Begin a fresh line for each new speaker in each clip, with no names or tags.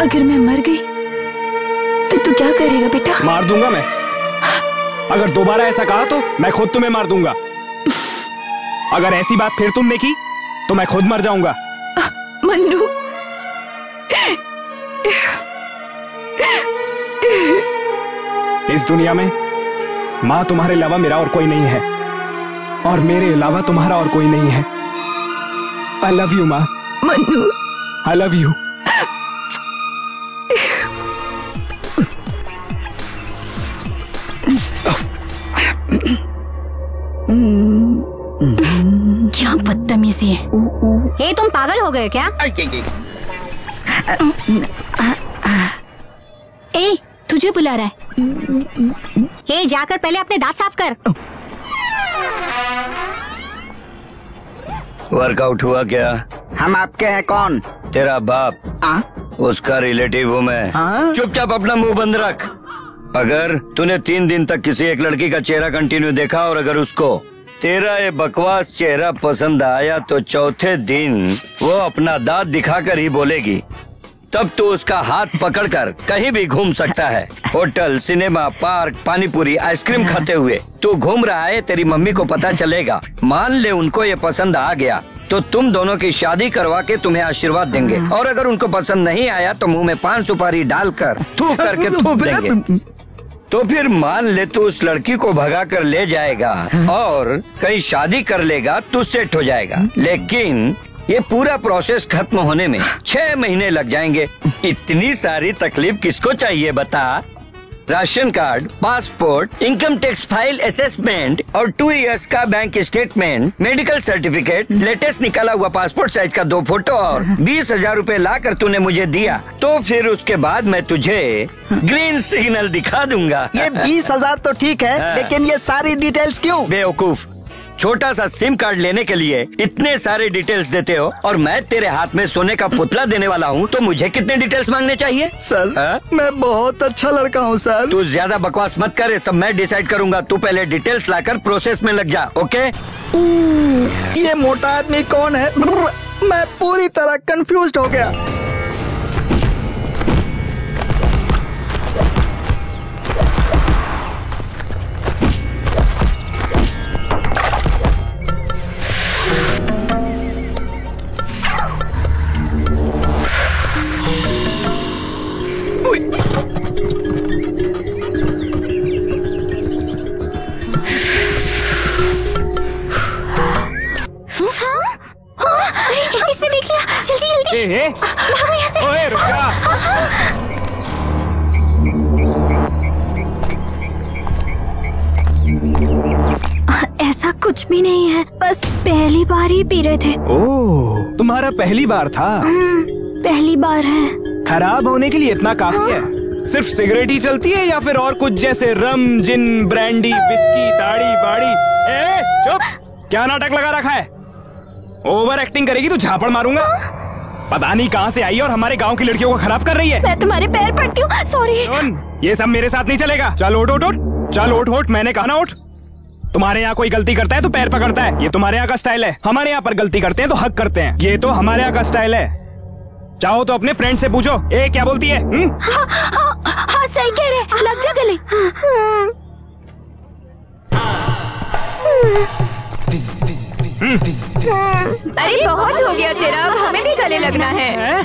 अगर मैं मर गई तो तू क्या करेगा बेटा?
मार दूंगा मैं। अगर दोबारा ऐसा कहा तो मैं खुद तुम्हें मार दूंगा। अगर ऐसी बात फिर तुमने की तो मैं खुद मर जाऊंगा।
मन्नू,
इस दुनिया में माँ तुम्हारे अलावा मेरा और कोई नहीं है, और मेरे अलावा तुम्हारा और कोई नहीं है। आई लव यू माँ।
Mannu,
I love you.
क्या बदतमीजी है।
ये तुम पागल हो गए क्या?
ए, तुझे बुला रहा है।
ये जाकर पहले अपने दांत साफ कर।
वर्कआउट हुआ क्या?
हम आपके हैं कौन?
तेरा बाप। उसका रिलेटिव हूँ मैं। चुपचाप अपना मुंह बंद रख। अगर तूने 3 दिन तक किसी एक लड़की का चेहरा कंटिन्यू देखा और अगर उसको तेरा ये बकवास चेहरा पसंद आया तो चौथे दिन वो अपना दांत दिखाकर ही बोलेगी। तब तू उसका हाथ पकड़कर कहीं भी घूम सकता है। Hotel, cinema, park, panipuri, ice cream खाते हुए तू घूम रहा है। तेरी मम्मी को पता चलेगा। मान ले उनको ये पसंद आ गया तो तुम दोनों की शादी करवा के तुम्हें आशीर्वाद देंगे, और अगर उनको पसंद नहीं आया तो मुंह में पान सुपारी डालकर थूक करके थूक देंगे। तो फिर मान ले तू उस लड़की को भगा कर ले जाएगा और कहीं शादी कर लेगा, तू सेट हो जाएगा। लेकिन ये पूरा प्रोसेस खत्म होने में 6 महीने लग जाएंगे। इतनी सारी तकलीफ किसको चाहिए बता? Ration card, passport, income tax file assessment और 2 इयर्स का bank statement, medical certificate, latest निकाला हुआ पासपोर्ट साइज का 2 फोटो और 20,000 रूपए ला कर तूने मुझे दिया, तो फिर उसके बाद मैं तुझे ग्रीन सिग्नल दिखा दूंगा।
ये 20,000 तो ठीक है, लेकिन ये सारी डिटेल्स क्यों?
बेवकूफ, छोटा सा सिम कार्ड लेने के लिए इतने सारे डिटेल्स देते हो, और मैं तेरे हाथ में सोने का पुतला देने वाला हूँ तो मुझे कितने डिटेल्स मांगने चाहिए?
सर, मैं बहुत अच्छा लड़का हूँ सर।
तू ज्यादा बकवास मत कर, सब मैं डिसाइड करूंगा। तू पहले डिटेल्स लाकर प्रोसेस में लग जा, ओके?
ये मोटा आदमी कौन है? मैं पूरी तरह कंफ्यूज्ड हो गया।
इसने देख लिया, जल्दी जल्दी भागो यहाँ से।
ओए रुक जा।
ऐसा कुछ भी नहीं है, बस पहली बार ही पी रहे थे।
ओह, तुम्हारा पहली बार था?
पहली बार है।
खराब होने के लिए इतना काफी है? सिर्फ सिगरेट ही चलती है या फिर और कुछ, जैसे रम, जिन, ब्रांडी, विस्की, दाढ़ी बाड़ी? ए, चुप! क्या नाटक लगा रखा है? ओवर एक्टिंग करेगी तो झापड़ मारूंगा। पता नहीं कहाँ से आई और हमारे गांव की लड़कियों को खराब कर रही है।
मैं तुम्हारे पैर पड़ती हूँ, सॉरी।
ये सब मेरे साथ नहीं चलेगा। चल उठ उठ उठ, चल उठ उठ, मैंने कहा ना उठ। तुम्हारे यहाँ कोई गलती करता है तो पैर पकड़ता है, ये तुम्हारे यहाँ का स्टाइल है। हमारे यहाँ पर गलती करते हैं तो हक करते हैं, ये तो हमारे यहाँ का स्टाइल है। चाहो तो अपने फ्रेंड से पूछो, ए क्या बोलती है?
हाँ, सही कह रहे, लग जा गले।
अरे बहुत हो गया तेरा, अब हमें भी गले लगना है।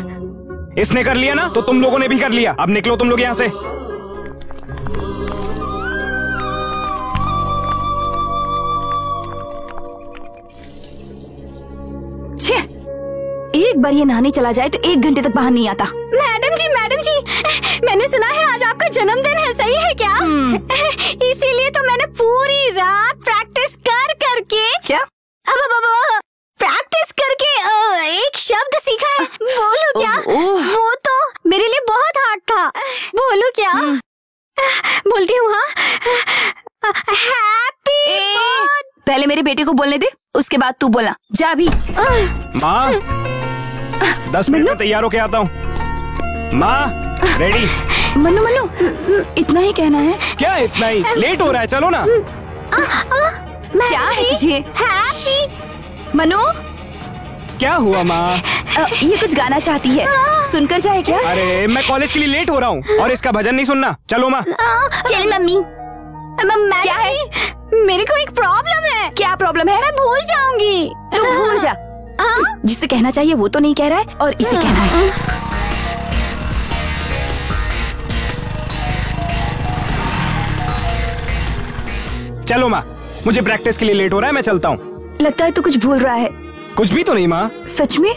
इसने कर लिया ना तो तुम लोगों ने भी कर लिया। अब निकलो तुम लोग यहाँ से।
एक बार ये नहाने चला जाए तो 1 घंटे तक बाहर नहीं आता। मैडम जी, मैंने सुना है आज आपका जन्मदिन है, सही है क्या? इसीलिए तो मैंने पूरी रात प्रैक्टिस कर करके प्रैक्टिस करके एक शब्द सीखा है। बोलो क्या? वो तो मेरे लिए बहुत हार्ड था। बोलो क्या? बोलती हूँ। हाँ, हैप्पी। पहले मेरे बेटे को बोलने दे, उसके बाद तू बोला। जा भी।
माँ 10 मिनट में तैयार होके आता हूँ। माँ रेडी?
मन्नू, इतना ही कहना है?
क्या इतना ही? लेट हो रहा है, चलो ना।
क्या है तुझे? हैप्पी। मनु,
क्या हुआ माँ?
ये कुछ गाना चाहती है, सुनकर जाए क्या?
अरे मैं कॉलेज के लिए लेट हो रहा हूँ और इसका भजन नहीं सुनना। चलो माँ।
चल मम्मी। क्या है? मेरे को एक प्रॉब्लम है।
क्या प्रॉब्लम है?
मैं भूल जाऊंगी।
तू भूल जा। जिसे कहना चाहिए वो तो नहीं कह रहा है और इसे कहना है।
चलो माँ, मुझे प्रैक्टिस के लिए लेट हो रहा है, मैं चलता हूँ।
लगता है तू कुछ भूल रहा है।
कुछ भी तो नहीं माँ।
सच में?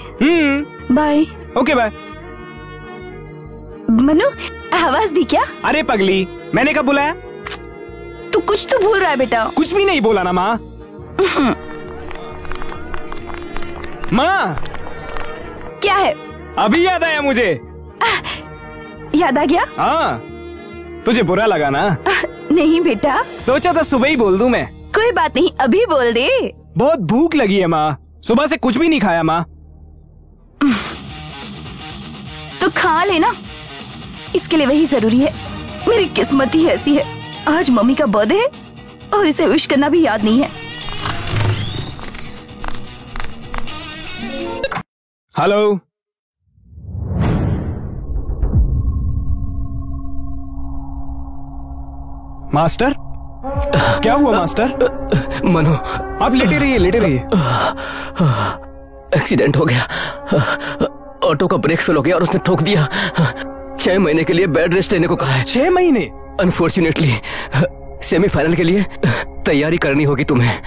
बाय।
Okay bye.
मनु, आवाज दी क्या?
अरे पगली, मैंने कब बुलाया?
तू कुछ तो भूल रहा है बेटा।
कुछ भी नहीं बोला ना माँ। माँ
क्या है?
अभी याद आया मुझे।
याद आ गया?
हाँ, तुझे बुरा लगा ना?
नहीं बेटा,
सोचा था सुबह ही बोल दूं मैं।
कोई बात नहीं, अभी बोल दे।
बहुत भूख लगी है माँ, सुबह से कुछ भी नहीं खाया माँ।
तो खा लेना, इसके लिए वही जरूरी है। मेरी किस्मत ही ऐसी है, आज मम्मी का बर्थडे है और इसे विश करना भी याद नहीं है।
हेलो। मास्टर, क्या हुआ मास्टर?
मनु,
आप लेटे रहिए, लेटे रहिए।
एक्सीडेंट हो गया, ऑटो का ब्रेक फेल हो गया और उसने ठोक दिया। 6 महीने के लिए बेड रेस्ट लेने को कहा है।
6 महीने?
अनफॉर्चुनेटली सेमीफाइनल के लिए तैयारी करनी होगी तुम्हें,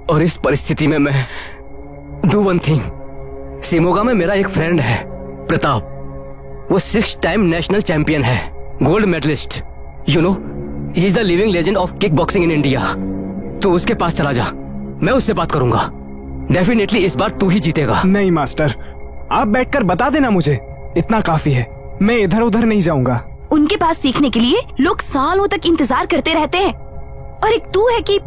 और इस परिस्थिति में मैं डू वन थिंग। शिमोगा में मेरा एक फ्रेंड है प्रताप, वो 6 टाइम नेशनल चैंपियन है, gold medalist. You know, he is the living legend of kick boxing in India. तो उसके पास चला जा, मैं उससे बात करूंगा। डेफिनेटली इस बार तू ही जीतेगा।
नहीं मास्टर, आप बैठकर बता देना मुझे, इतना काफी है। मैं इधर उधर नहीं जाऊंगा।
उनके पास सीखने के लिए लोग सालों तक इंतजार करते रहते हैं, और एक तू है कि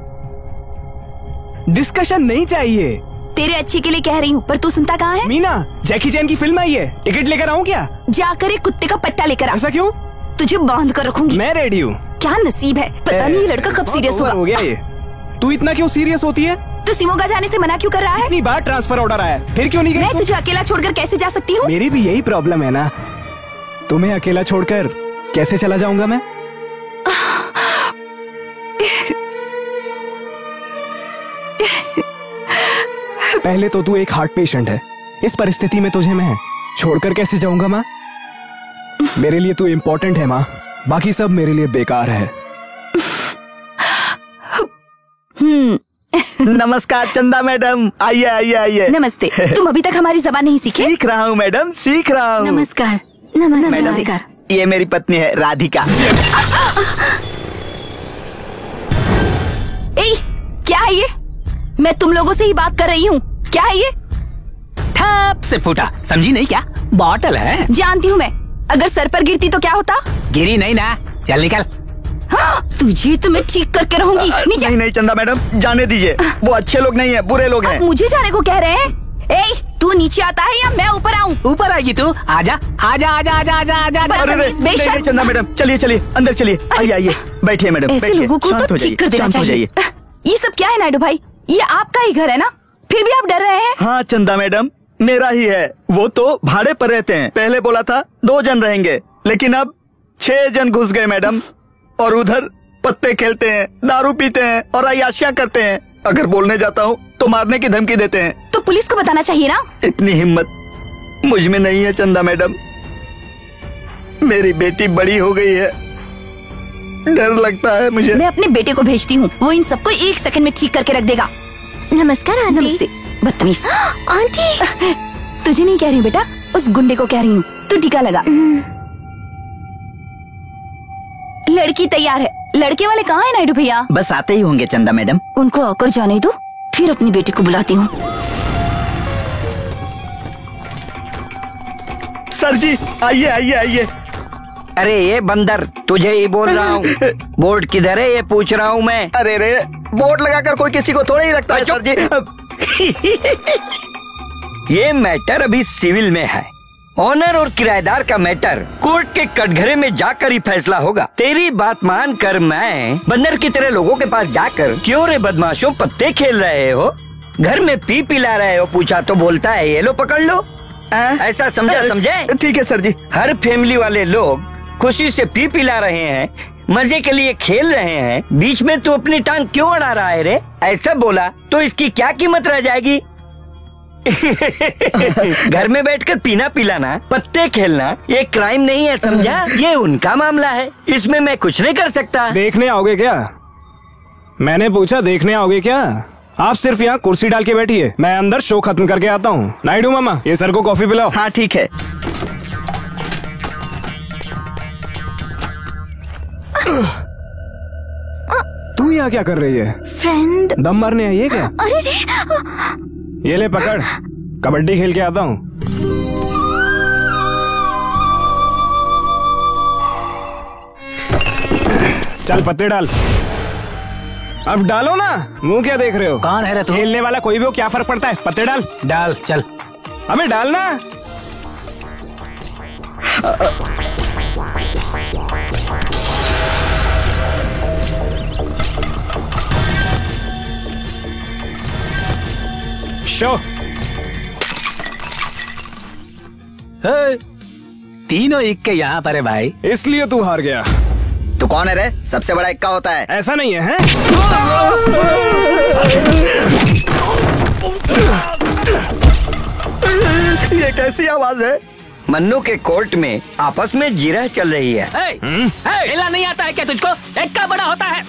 डिस्कशन नहीं चाहिए।
तेरे अच्छे के लिए कह रही हूँ, पर तू सुनता कहाँ है?
मीना, जैकी चैन की फिल्म आई है, टिकट लेकर आऊँ क्या?
जाकर एक कुत्ते का पट्टा लेकर आ।
ऐसा क्यों?
तुझे बांध कर रखूंगी।
मैं रेडी हूँ।
क्या नसीब है, पता नहीं ये लड़का कब सीरियस
हो गया ये। तू इतना क्यों सीरियस होती है?
तू शिमोगा जाने से मना क्यों कर रहा है?
इतनी बार ट्रांसफर ऑर्डर आया, फिर क्यों नहीं गई?
मैं तुझे अकेला छोड़कर कैसे जा सकती हूँ?
मेरी भी यही प्रॉब्लम है ना, तुम्हें अकेला छोड़कर कैसे चला जाऊंगा मैं? पहले तो तू एक हार्ट पेशेंट है, इस परिस्थिति में तुझे मैं छोड़कर कैसे जाऊंगा माँ? मेरे लिए तू इम्पोर्टेंट है माँ, बाकी सब मेरे लिए बेकार है।
नमस्कार चंदा मैडम, आइए आइए आइए।
नमस्ते। तुम अभी तक हमारी जबान नहीं सीखे?
सीख रहा हूँ मैडम, सीख रहा हूँ।
नमस्कार।
मैडम, ये मेरी पत्नी है राधिका।
क्या है ये? मैं तुम लोगों से ही बात कर रही हूँ। क्या है ये?
ठप से फूटा, समझी नहीं क्या? बॉटल है।
जानती हूँ मैं, अगर सर पर गिरती तो क्या होता?
गिरी नहीं ना, चल निकल।
हाँ, तुझे तो मैं ठीक करके रहूंगी।
नहीं नहीं चंदा मैडम, जाने दीजिए, वो अच्छे लोग नहीं है, बुरे लोग हैं।
मुझे जाने को कह रहे हैं? तू नीचे आता है या मैं ऊपर आऊँ?
ऊपर आएगी तू, आजा आजा आजा आजा आजा आजा।
नहीं चंदा मैडम, चलिए चलिए अंदर चलिए, आइए आइए, बैठिए मैडम।
ऐसे लोगों को तो ठीक कर देना चाहिए। ये सब क्या है नायडू भाई? ये आपका ही घर है ना, फिर भी आप डर रहे हैं?
हाँ चंदा मैडम, मेरा ही है। वो तो भाड़े पर रहते हैं, पहले बोला था 2 जन रहेंगे, लेकिन अब 6 जन घुस गए मैडम। और उधर पत्ते खेलते हैं, दारू पीते हैं और अय्याशियां करते हैं। अगर बोलने जाता हूँ तो मारने की धमकी देते हैं।
तो पुलिस को बताना चाहिए ना।
इतनी हिम्मत मुझ में नहीं है चंदा मैडम। मेरी बेटी बड़ी हो गई है, डर लगता है मुझे।
मैं अपने बेटे को भेजती हूँ, वो इन सबको 1 सेकंड में ठीक करके रख देगा।
नमस्कार आंटी।
नमस्ते। बदतमीज।
आंटी,
तुझे नहीं कह रही हूँ बेटा, उस गुंडे को कह रही हूँ। तू टीका लगा। लड़की तैयार है। लड़के वाले कहाँ है नायडू भैया?
बस आते ही होंगे चंदा मैडम।
उनको आकर जाने दो, फिर अपनी बेटी को बुलाती हूँ।
सर जी आइए आइए आइए।
अरे ये बंदर, तुझे ही बोल रहा हूँ। बोर्ड किधर है ये पूछ रहा हूँ मैं।
अरे रे, बोर्ड लगाकर कोई किसी को थोड़ा ही रखता है सर जी।
ये मैटर अभी सिविल में है। ऑनर और किराएदार का मैटर कोर्ट के कटघरे में जाकर ही फैसला होगा। तेरी बात मानकर मैं बंदर की तरह लोगों के पास जाकर, क्यों रे बदमाशों पत्ते खेल रहे हो, घर में पी पिला रहे हो, पूछा तो बोलता है ये लो पकड़ लो। ऐसा समझे?
ठीक है सर जी।
हर फैमिली वाले लोग खुशी से पी पिला रहे हैं, मजे के लिए खेल रहे हैं, बीच में तू अपनी टांग क्यों अड़ा रहा है रे? ऐसा बोला तो इसकी क्या कीमत रह जाएगी? घर में बैठकर पीना पिलाना, पत्ते खेलना ये क्राइम नहीं है, समझा? ये उनका मामला है, इसमें मैं कुछ नहीं कर सकता।
देखने आओगे क्या? मैंने पूछा देखने आओगे क्या? आप सिर्फ यहाँ कुर्सी डाल के बैठिए, मैं अंदर शो खत्म करके आता हूँ। नायडू मामा, ये सर को कॉफी पिलाओ।
हाँ ठीक है।
तू यहाँ क्या कर रही है?
फ्रेंड।
दम मारने आई है क्या?
अरे रे।
ये ले पकड़, कबड्डी खेल के आता हूँ। चल पत्ते डाल। अब डालो ना, मुंह क्या देख रहे हो?
कौन है रे तू?
खेलने वाला कोई भी हो, क्या फर्क पड़ता है? पत्ते डाल।
डाल चल।
अबे डालना। शो।
तीनों इक्के यहाँ पर है भाई।
इसलिए तू हार गया।
तू कौन है रे? सबसे बड़ा इक्का होता है।
ऐसा नहीं है, हैं?
ये कैसी आवाज है?
मन्नू के कोर्ट में आपस में जिरह चल रही है।
खेलना नहीं आता है क्या तुझको? इक्का बड़ा होता है।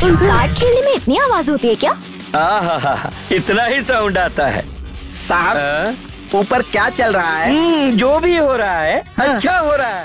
कार्ड खेलने में इतनी आवाज होती है क्या?
इतना ही साउंड आता है।
साहब ऊपर क्या चल रहा है?
जो भी हो रहा है अच्छा हो रहा है।